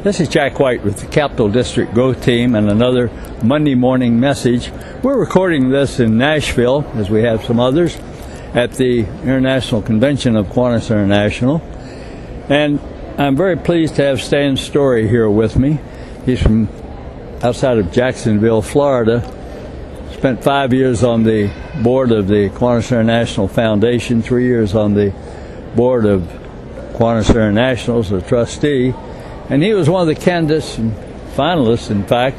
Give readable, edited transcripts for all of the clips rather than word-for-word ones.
This is Jack White with the Capital District Growth Team and another Monday morning message. We're recording this in Nashville, as we have some others, at the International Convention of Kiwanis International. And I'm very pleased to have Stan Storey here with me. He's from outside of Jacksonville, Florida. Spent 5 years on the board of the Kiwanis International Foundation, 3 years on the board of Kiwanis International as a trustee. And he was one of the candidates and finalists, in fact,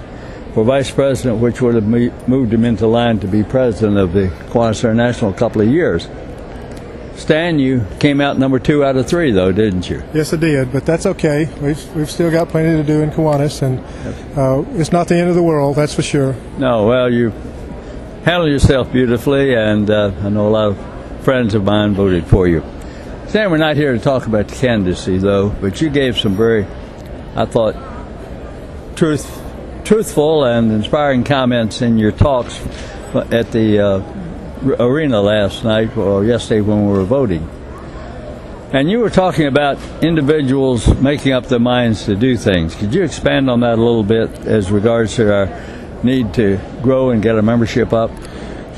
for vice president, which would have moved him into line to be president of the Kiwanis International a couple of years. Stan, you came out number 2 out of 3, though, didn't you? Yes, I did, but that's okay. We've still got plenty to do in Kiwanis, and it's not the end of the world, that's for sure. No, well, you handled yourself beautifully, and I know a lot of friends of mine voted for you. Stan, we're not here to talk about the candidacy, though, but you gave some very, I thought, truthful and inspiring comments in your talks at the arena last night or yesterday when we were voting. And you were talking about individuals making up their minds to do things. Could you expand on that a little bit as regards to our need to grow and get our membership up?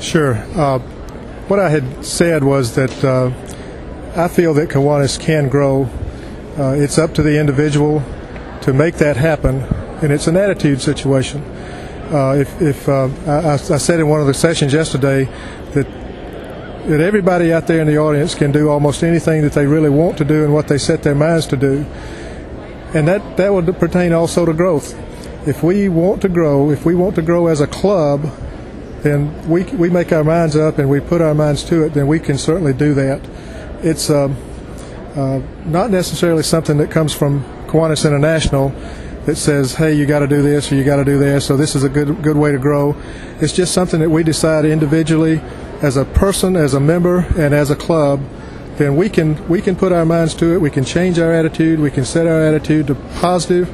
Sure. What I had said was that I feel that Kiwanis can grow. It's up to the individual to make that happen, and it's an attitude situation. I said in one of the sessions yesterday that everybody out there in the audience can do almost anything that they really want to do and what they set their minds to do, and that would pertain also to growth. If we want to grow as a club, then we make our minds up and we put our minds to it, then we can certainly do that. It's not necessarily something that comes from Kiwanis International that says, hey, you got to do this or you got to do this, so this is a good way to grow. It's just something that we decide individually as a person, as a member, and as a club. Then we can put our minds to it, we can change our attitude, we can set our attitude to positive,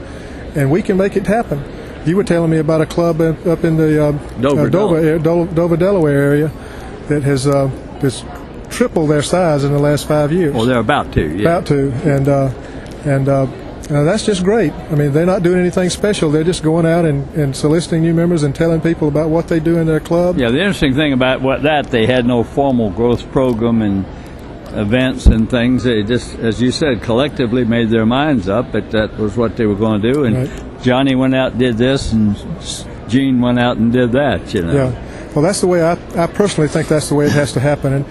and we can make it happen. You were telling me about a club up in the Dover, Delaware area that has tripled their size in the last 5 years. Well, they're about to. Yeah. About to, and that's just great. I mean, they're not doing anything special. They're just going out and soliciting new members and telling people about what they do in their club. Yeah, the interesting thing about they had no formal growth program and events and things. They just, as you said, collectively made their minds up that that was what they were going to do. And right. Johnny went out and did this, and Gene went out and did that, you know. Yeah. Well, that's the way I personally think that's the way it has to happen.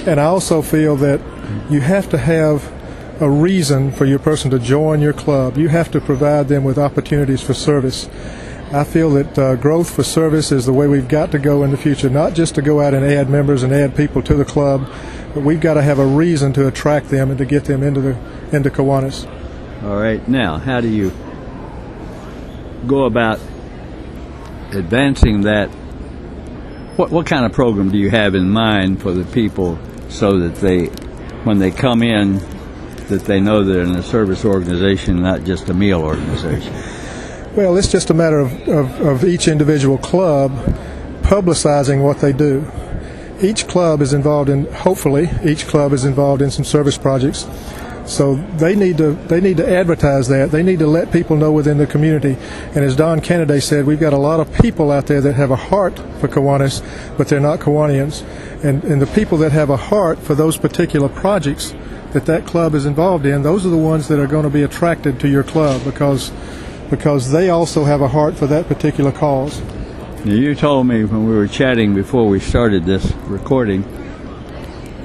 And I also feel that you have to have a reason for your person to join your club. You have to provide them with opportunities for service. I feel that growth for service is the way we've got to go in the future, not just to go out and add members and add people to the club, but we've got to have a reason to attract them and to get them into Kiwanis. All right. Now, how do you go about advancing that? What kind of program do you have in mind for the people so that when they come in, that they know they're in a service organization, not just a meal organization? Well, it's just a matter of each individual club publicizing what they do. Hopefully, each club is involved in some service projects. So they need to advertise that. They need to let people know within the community. And as Don Kennedy said, we've got a lot of people out there that have a heart for Kiwanis, but they're not Kiwanians. And the people that have a heart for those particular projects that club is involved in, those are the ones that are going to be attracted to your club because they also have a heart for that particular cause. Now, you told me when we were chatting before we started this recording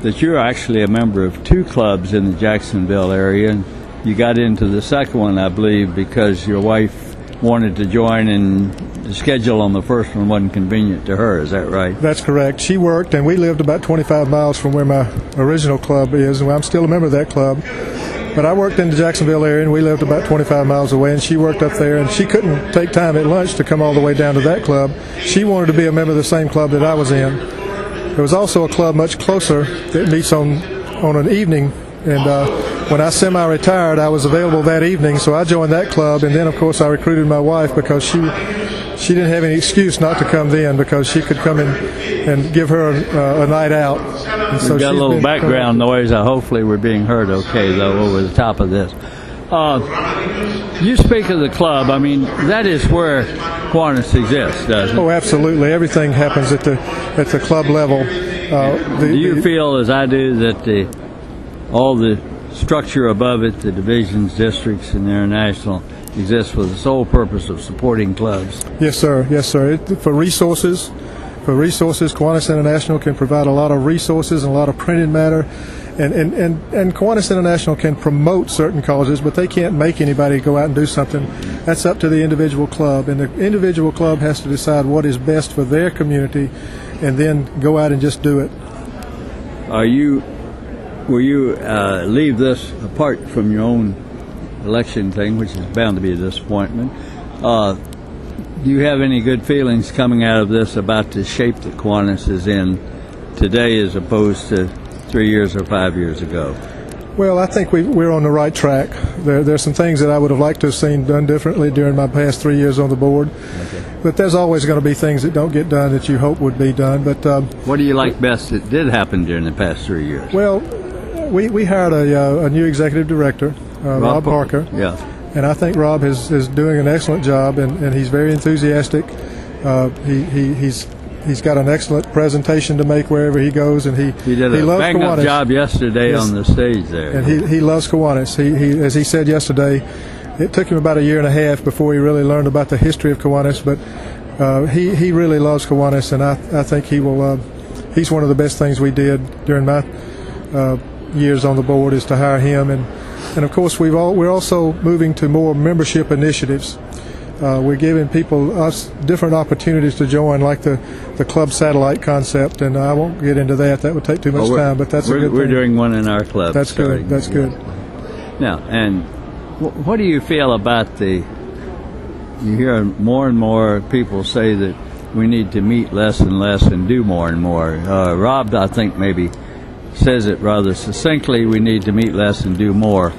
that you're actually a member of 2 clubs in the Jacksonville area, and you got into the second one, I believe, because your wife wanted to join and the schedule on the first one wasn't convenient to her. Is that right? That's correct. She worked, and we lived about 25 miles from where my original club is, and I'm still a member of that club. But I worked in the Jacksonville area, and we lived about 25 miles away, and she worked up there, and she couldn't take time at lunch to come all the way down to that club. She wanted to be a member of the same club that I was in. There was also a club much closer that meets on an evening, and when I semi-retired, I was available that evening, so I joined that club, and then, of course, I recruited my wife because she didn't have any excuse not to come then because she could come in and give her a night out. And so we've got a little background noise. Hopefully we're being heard okay, though, over the top of this. You speak of the club. I mean, that is where Kiwanis exists, doesn't it? Oh, absolutely. Everything happens at the club level. Do you feel, as I do, that all the structure above it, the divisions, districts, and the international, exists for the sole purpose of supporting clubs? Yes, sir. Yes, sir. For resources, Kiwanis International can provide a lot of resources and a lot of printed matter. And Kiwanis International can promote certain causes, but they can't make anybody go out and do something. That's up to the individual club, and the individual club has to decide what is best for their community, and then go out and just do it. Will you leave this apart from your own election thing, which is bound to be a disappointment? Do you have any good feelings coming out of this about the shape that Kiwanis is in today as opposed to 3 years or 5 years ago? Well, I think we're on the right track. There's some things that I would have liked to have seen done differently during my past 3 years on the board. Okay. But there's always going to be things that don't get done that you hope would be done. But what do you like best that did happen during the past 3 years? Well, we hired a new executive director, Rob Parker. Yeah. And I think Rob is doing an excellent job, and he's very enthusiastic. He's got an excellent presentation to make wherever he goes, and he did a loves bang-up Kiwanis. job yesterday on the stage there. And he loves Kiwanis. He as he said yesterday, it took him about a year and a half before he really learned about the history of Kiwanis, but he really loves Kiwanis, and I think he will. He's one of the best things we did during my years on the board is to hire him, and of course we're also moving to more membership initiatives. We're giving us different opportunities to join, like the club satellite concept, and I won't get into that. That would take too much time, but that's a good thing. We're doing one in our club. That's good. That's good. Now, and what do you feel about you hear more and more people say that we need to meet less and less and do more and more. Rob, I think, maybe says it rather succinctly, we need to meet less and do more.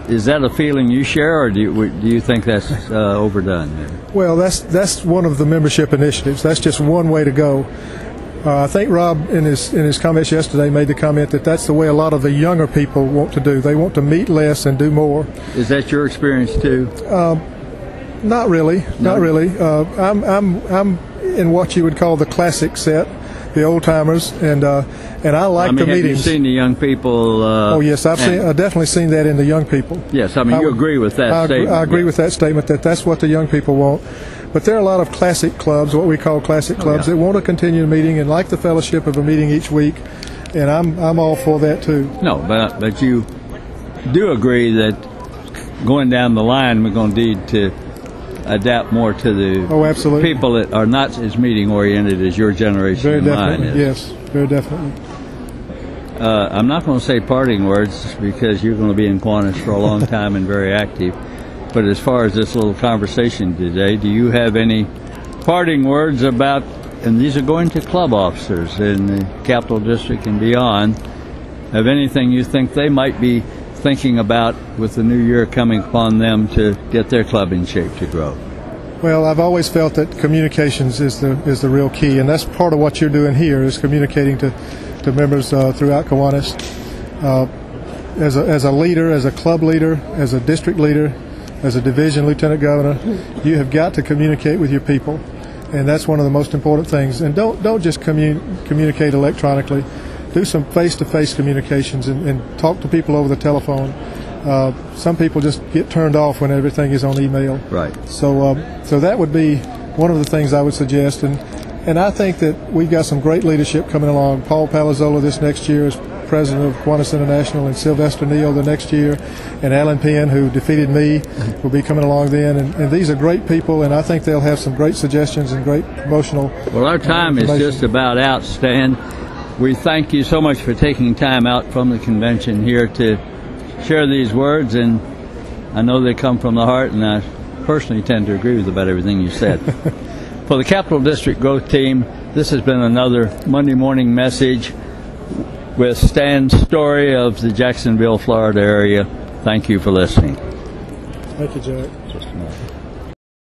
Is that a feeling you share, or do you think that's overdone? Well, that's one of the membership initiatives. That's just one way to go. I think Rob, in his comments yesterday, made the comment that that's the way a lot of the younger people want to do. They want to meet less and do more. Is that your experience too? Not really. No? Not really. I'm in what you would call the classic set, the old timers, and I like the meetings. Have you seen the young people? Oh yes, I've definitely seen that in the young people. Yes, you agree with that statement. I agree with that statement that that's what the young people want. But there are a lot of classic clubs, what we call classic clubs, that want to continue meeting and like the fellowship of a meeting each week, and I'm all for that too. No, but you do agree that going down the line, we're going to need to adapt more to the people that are not as meeting oriented as your generation. Very definitely, mine is. Yes, very definitely. I'm not going to say parting words because you're going to be in Kiwanis for a long time and very active. But as far as this little conversation today, do you have any parting words about, and these are going to club officers in the Capital District and beyond, of anything you think they might be thinking about with the new year coming upon them to get their club in shape to grow? Well, I've always felt that communications is the real key, and that's part of what you're doing here is communicating to members throughout Kiwanis. As a leader, as a club leader, as a district leader, as a division lieutenant governor, you have got to communicate with your people, and that's one of the most important things. And don't just communicate electronically. Do some face-to-face communications and talk to people over the telephone. Some people just get turned off when everything is on email. Right. So that would be one of the things I would suggest. And I think that we've got some great leadership coming along. Paul Palazzolo this next year is president of Kiwanis International, and Sylvester Neal the next year, and Alan Penn, who defeated me, will be coming along then. And these are great people, and I think they'll have some great suggestions and great promotional. Well, our time is just about out, Stan. We thank you so much for taking time out from the convention here to share these words, and I know they come from the heart, and I personally tend to agree with about everything you said. For the Capital District Growth Team, this has been another Monday Morning Message with Stan Storey of the Jacksonville, Florida area. Thank you for listening. Thank you, Jack.